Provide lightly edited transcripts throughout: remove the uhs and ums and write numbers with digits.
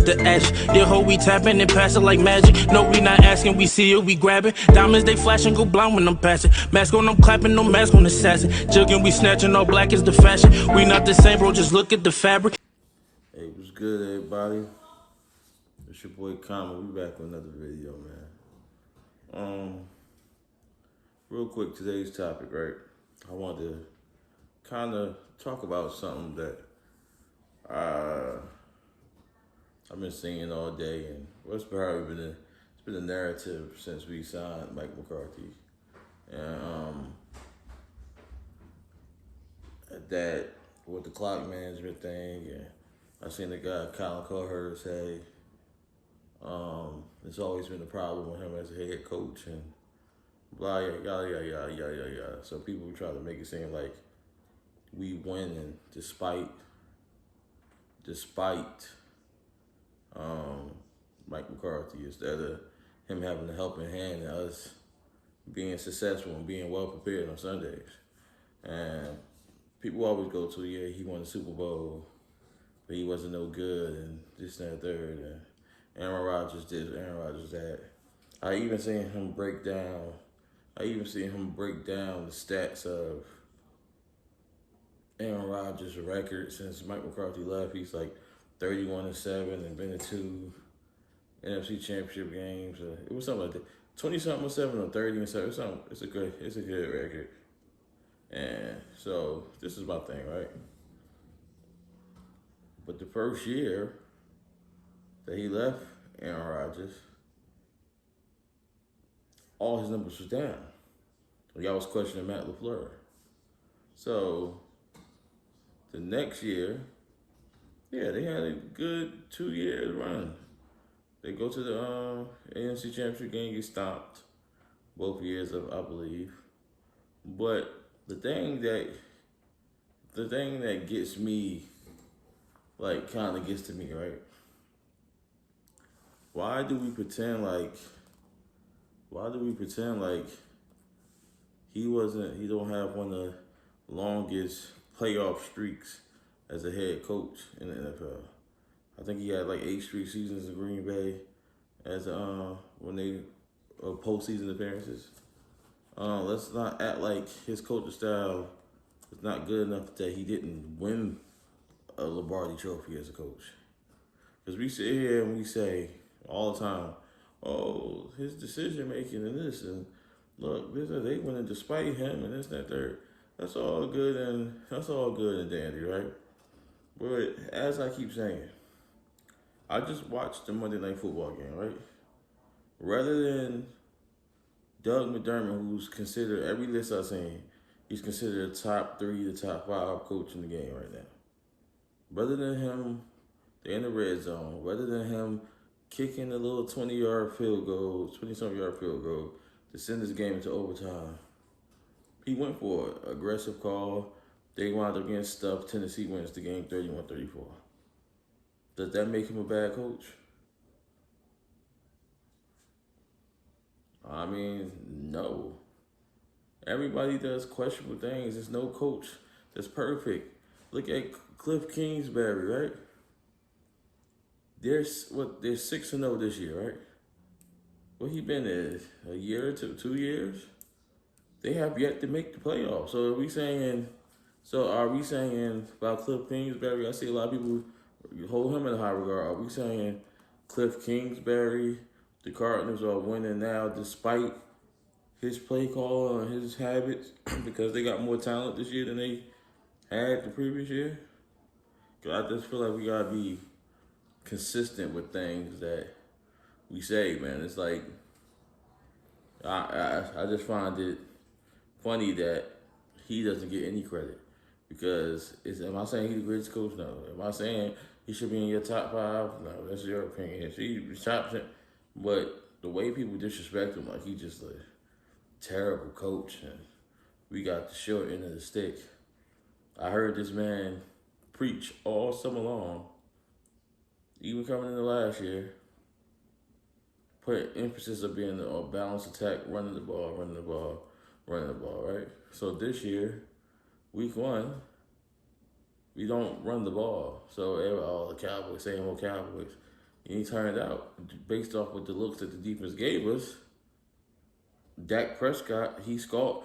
the ash. Yeah, ho, we tapping and passing like magic. No, we not asking, we see it, we grabbing. Diamonds, they flashing, go blind when I'm passing. Mask on, I'm clapping, no mask on assassin. Jugging, we snatching, all black is the fashion. We not the same, bro, just look at the fabric. Hey, what's good, everybody? It's your boy Kama. We back with another video, man. Real quick, today's topic, right? I wanted to kind of talk about something that I've been seeing all day, and what's probably been a narrative since we signed Mike McCarthy, and that with the clock management thing, and I seen the guy Colin Cowherd say it's always been a problem with him as a head coach and blah yada yada yada yada yada. So people try to make it seem like we winning despite Mike McCarthy, instead of him having a helping hand and us being successful and being well prepared on Sundays. And people always go to, yeah, he won the Super Bowl, but he wasn't no good, and this, that, and third. And Aaron Rodgers this, Aaron Rodgers that. I even seen him break down the stats of Aaron Rodgers' record since Mike McCarthy left. He's like 31-7 and been in 2 NFC Championship games. It was something like that. 20-something or 7 or 30-7. It's a good record. And so this is my thing, right? But the first year that he left Aaron Rodgers, all his numbers was down. Y'all was questioning Matt LaFleur. So the next year, yeah, they had a good 2 years run. They go to the NFC Championship game, get stomped both years, I believe. But the thing that gets me, like, kind of gets to me, right? Why do we pretend like he don't have one of the longest playoff streaks as a head coach in the NFL? I think he had like 8 straight seasons in Green Bay as when they postseason appearances. Let's not act like his coaching style is not good enough that he didn't win a Lombardi trophy as a coach. Because we sit here and we say all the time, oh, his decision making and this, and look, they winning despite him and this, that, third. That's all good and dandy, right? But as I keep saying, I just watched the Monday Night Football game, right? Rather than Doug McDermott, who's considered, every list I've seen, he's considered a top 3 to top 5 coach in the game right now. Rather than him, they're in the red zone. Rather than him kicking a little 20-something-yard field goal to send this game into overtime, he went for an aggressive call. They wound up getting stuffed. Tennessee wins the game 31-34. Does that make him a bad coach? I mean, no. Everybody does questionable things. There's no coach that's perfect. Look at Cliff Kingsbury, right? They're 6-0 this year, right? What he been there? A year or 2 years? They have yet to make the playoffs. So are we saying about Cliff Kingsbury? I see a lot of people hold him in high regard. Are we saying Cliff Kingsbury, the Cardinals are winning now despite his play call and his habits because they got more talent this year than they had the previous year? Cause I just feel like we gotta be consistent with things that we say, man. It's like I just find it funny that he doesn't get any credit. Because am I saying he's the greatest coach? No. Am I saying he should be in your top 5? No, that's your opinion. He's top 10. But the way people disrespect him, like he's just a terrible coach, and we got the short end of the stick. I heard this man preach all summer long, even coming into last year, put emphasis of being a balanced attack, running the ball, right? So this year, week 1, we don't run the ball. So all the Cowboys, same old Cowboys. And he turned out, based off what the looks that the defense gave us, Dak Prescott, he scored.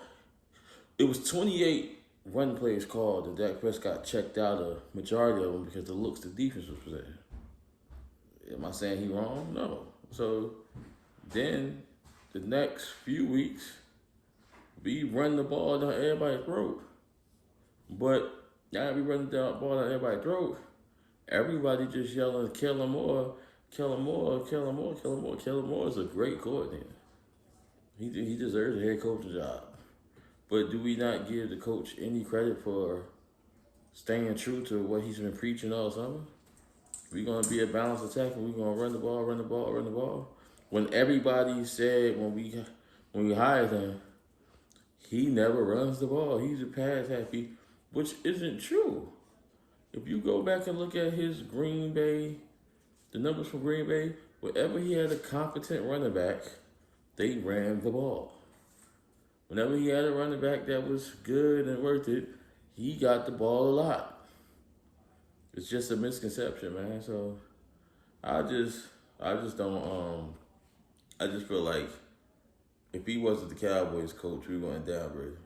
It was 28 run plays called, and Dak Prescott checked out a majority of them because the looks the defense was presenting. Am I saying he wrong? No. So then the next few weeks, we run the ball down everybody's throat. But now we run the ball down everybody's throat. Everybody just yelling, kill him more, kill him more, kill him more, kill him more. Kill him more is a great coordinator. He deserves a head coaching job. But do we not give the coach any credit for staying true to what he's been preaching all summer? We're going to be a balanced attack and we're going to run the ball, run the ball, run the ball. When everybody said when we hired him, he never runs the ball. He's a pass happy, which isn't true. If you go back and look at his Green Bay, the numbers from Green Bay, whenever he had a competent running back, they ran the ball. Whenever he had a running back that was good and worth it, he got the ball a lot. It's just a misconception, man. So I just don't I just feel like if he wasn't the Cowboys coach, we were going to downgrade him.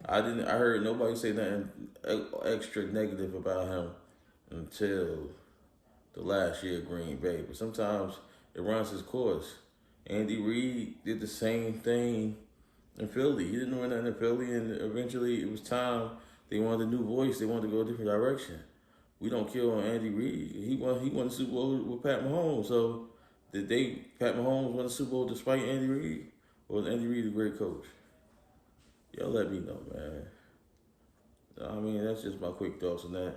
I heard nobody say nothing extra negative about him until the last year of Green Bay. But sometimes it runs its course. Andy Reid did the same thing in Philly. He didn't run nothing in Philly, and eventually it was time. They wanted a new voice. They wanted to go a different direction. We don't kill on Andy Reid. He won the Super Bowl with Pat Mahomes. So Pat Mahomes won the Super Bowl despite Andy Reid? Or was Andy Reid a great coach? Y'all let me know, man. I mean, that's just my quick thoughts on that.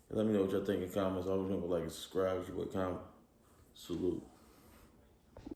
Let me know what y'all think in comments. Always remember, like and subscribe. It's your boy, Salute.